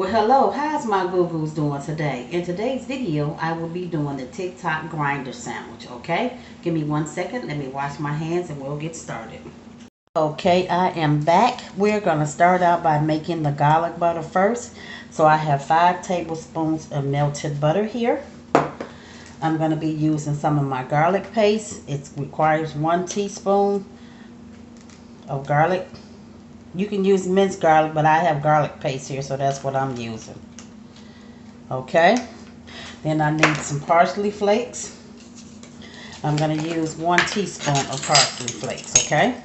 Well, hello, how's my boo-boos doing today? In today's video, I will be doing the TikTok grinder sandwich, okay? Give me 1 second, let me wash my hands and we'll get started. Okay, I am back. We're going to start out by making the garlic butter first. So I have 5 tablespoons of melted butter here. I'm going to be using some of my garlic paste. It requires 1 teaspoon of garlic. You can use minced garlic, but I have garlic paste here, so that's what I'm using. Okay. Then I need some parsley flakes. I'm going to use 1 teaspoon of parsley flakes, okay?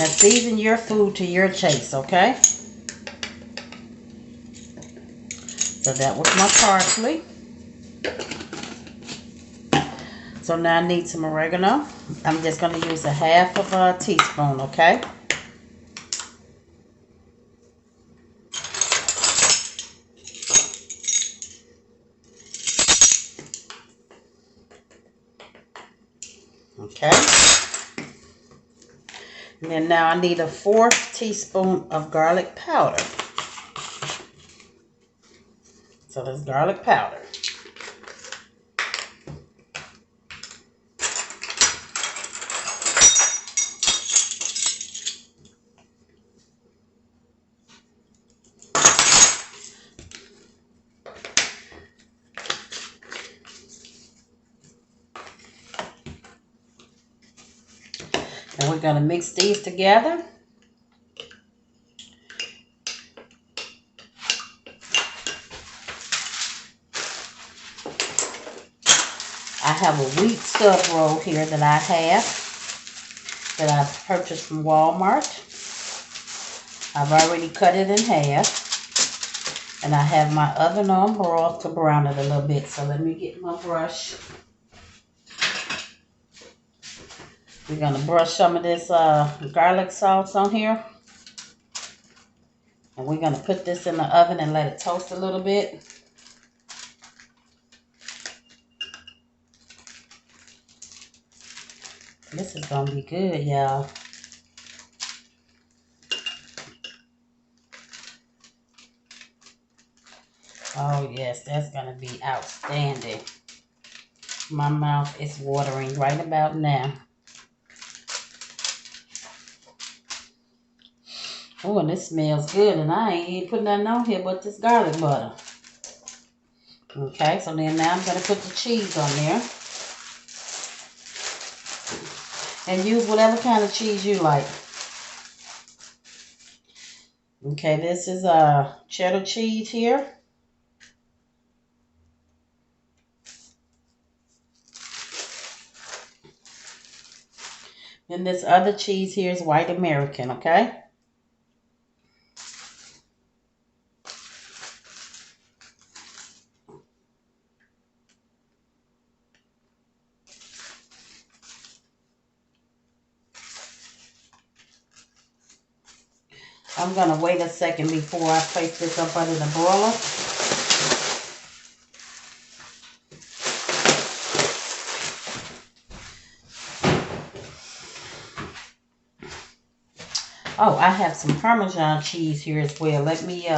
Now season your food to your taste, okay? So that was my parsley. So now I need some oregano. I'm just going to use 1/2 of a teaspoon, okay? Okay. And then now I need 1/4 teaspoon of garlic powder. So that's garlic powder. And we're going to mix these together. I have a wheat stub roll here that I purchased from Walmart. I've already cut it in half. And I have my oven on broil to brown it a little bit. So let me get my brush. We're going to brush some of this garlic sauce on here. And we're going to put this in the oven and let it toast a little bit. This is going to be good, y'all. Oh, yes, that's going to be outstanding. My mouth is watering right about now. Oh, and this smells good, and I ain't even put nothing on here but this garlic butter. Okay, so then now I'm going to put the cheese on there. And use whatever kind of cheese you like. Okay, this is cheddar cheese here. And this other cheese here is white American, okay? I'm going to wait a second before I place this up under the broiler. Oh, I have some Parmesan cheese here as well. Let me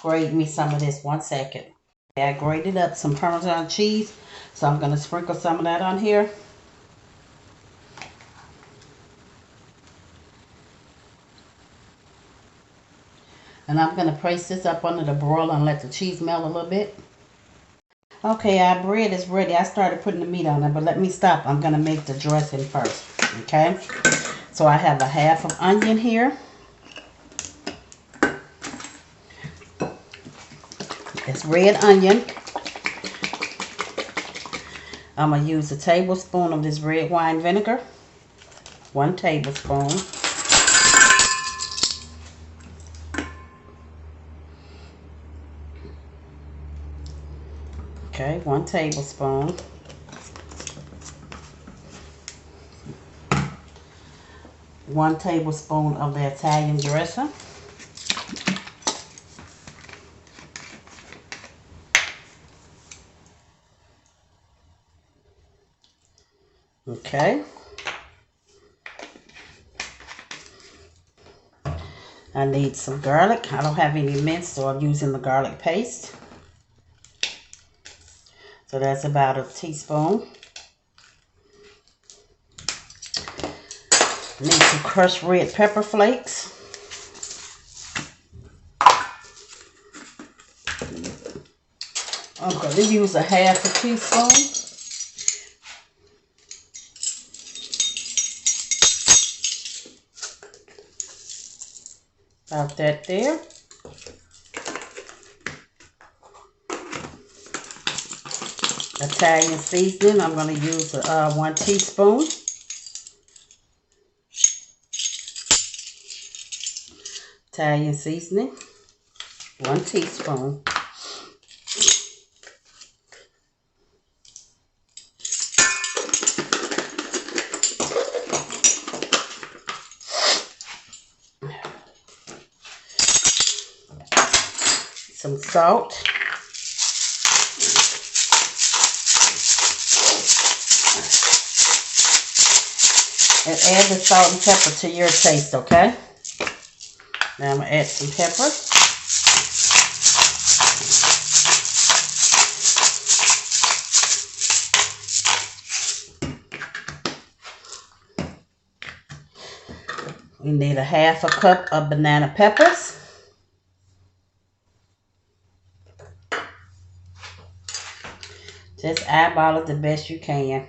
grate me some of this 1 second. I grated up some Parmesan cheese, so I'm going to sprinkle some of that on here. And I'm going to place this up under the broiler and let the cheese melt a little bit. Okay, our bread is ready. I started putting the meat on it, but let me stop. I'm going to make the dressing first, okay? So I have 1/2 of onion here. It's red onion. I'm going to use a tablespoon of this red wine vinegar. 1 tablespoon. Okay, 1 tablespoon. One tablespoon of the Italian dressing. Okay. I need some garlic. I don't have any minced, so I'm using the garlic paste. So that's about a teaspoon. Need some crushed red pepper flakes. I'm going to use a half a teaspoon. About that there. Italian seasoning, I'm going to use 1 teaspoon. Italian seasoning, 1 teaspoon. Some salt. And add the salt and pepper to your taste, okay? Now I'm going to add some pepper. We need a half a cup of banana peppers. Just eyeball it the best you can.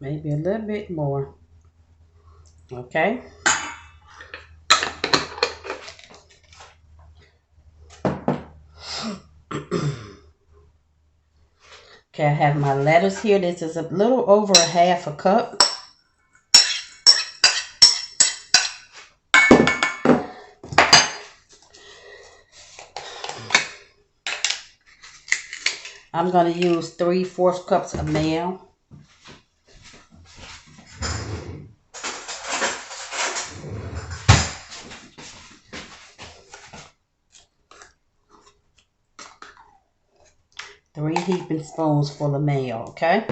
Maybe a little bit more. Okay. Okay, I have my lettuce here. This is a little over a half a cup. I'm going to use 3/4 cups of mayo. Three heaping spoons full of mayo, okay?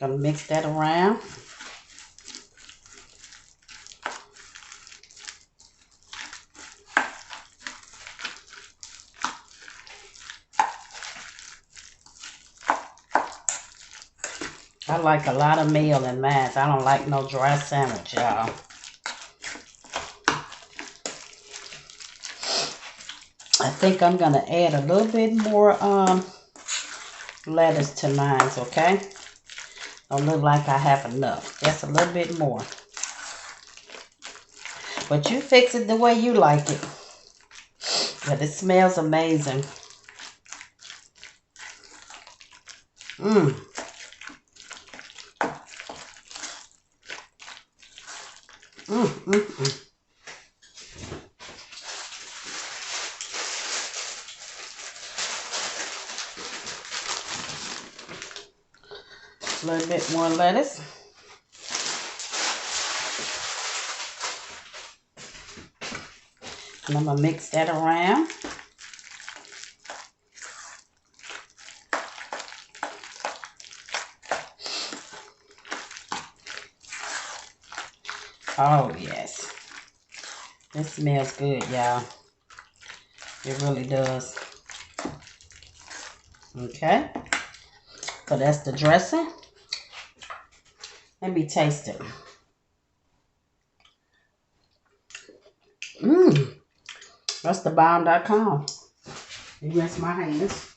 Gonna mix that around. I like a lot of mayo in mine. I don't like no dry sandwich, y'all. I think I'm gonna add a little bit more lettuce to mine, okay? Don't look like I have enough. Just a little bit more. But you fix it the way you like it. But it smells amazing. Mmm. Mmm, mmm, mmm. A little bit more lettuce. And I'm going to mix that around. Oh, yes. It smells good, y'all. It really does. Okay. So that's the dressing. Let me taste it. Mmm. That's the bomb.com. You rinse my hands.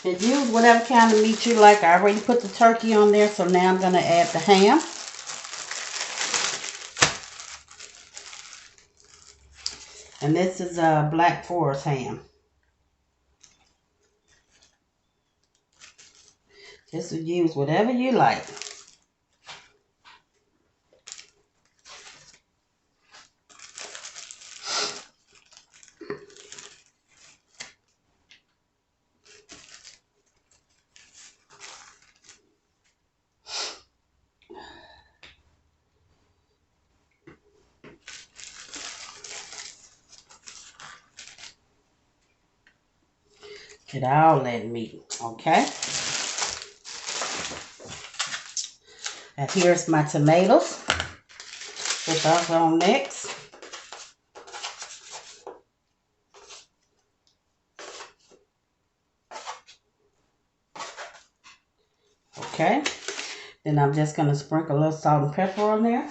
And use whatever kind of meat you like. I already put the turkey on there, so now I'm going to add the ham. And this is a Black Forest ham. Just use whatever you like. Get all that meat, okay? And here's my tomatoes. Put those on next. Okay. Then I'm just going to sprinkle a little salt and pepper on there.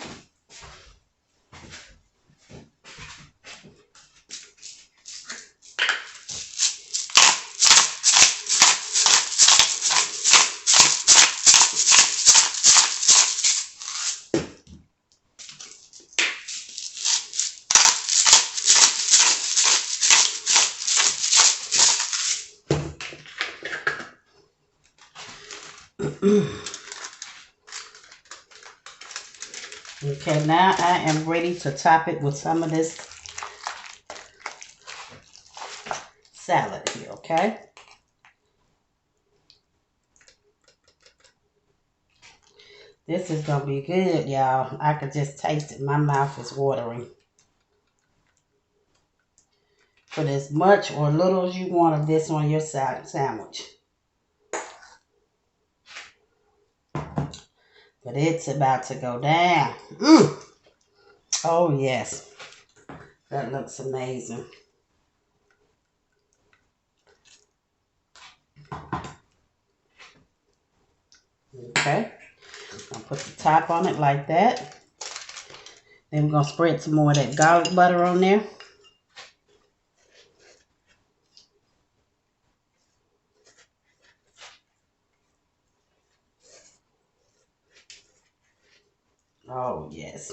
Okay, now I am ready to top it with some of this salad here, okay? This is going to be good, y'all. I could just taste it. My mouth is watering. Put as much or little as you want of this on your sandwich. But it's about to go down. Oh, yes. That looks amazing. Okay. I'll put the top on it like that. Then we're going to spread some more of that garlic butter on there. Oh, yes.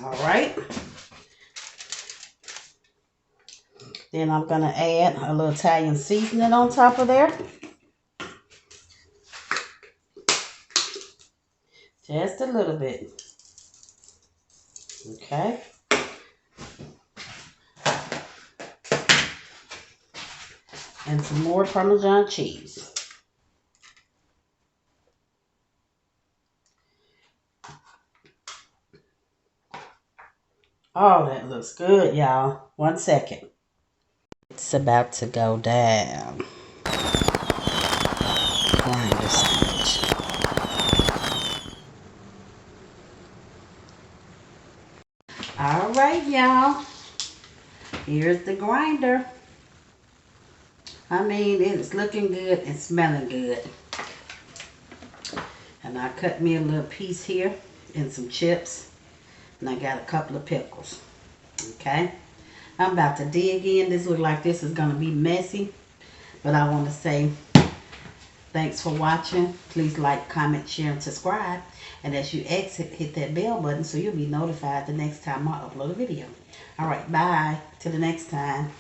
All right. Then I'm going to add a little Italian seasoning on top of there. Just a little bit. Okay. And some more Parmesan cheese. Oh, that looks good, y'all. 1 second. It's about to go down. Grinder sandwich. All right, y'all. Here's the grinder. I mean, it's looking good and smelling good. And I cut me a little piece here and some chips. And I got a couple of pickles. Okay. I'm about to dig in. This looks like this is going to be messy. But I want to say thanks for watching. Please like, comment, share, and subscribe. And as you exit, hit that bell button so you'll be notified the next time I upload a video. All right. Bye. Till the next time.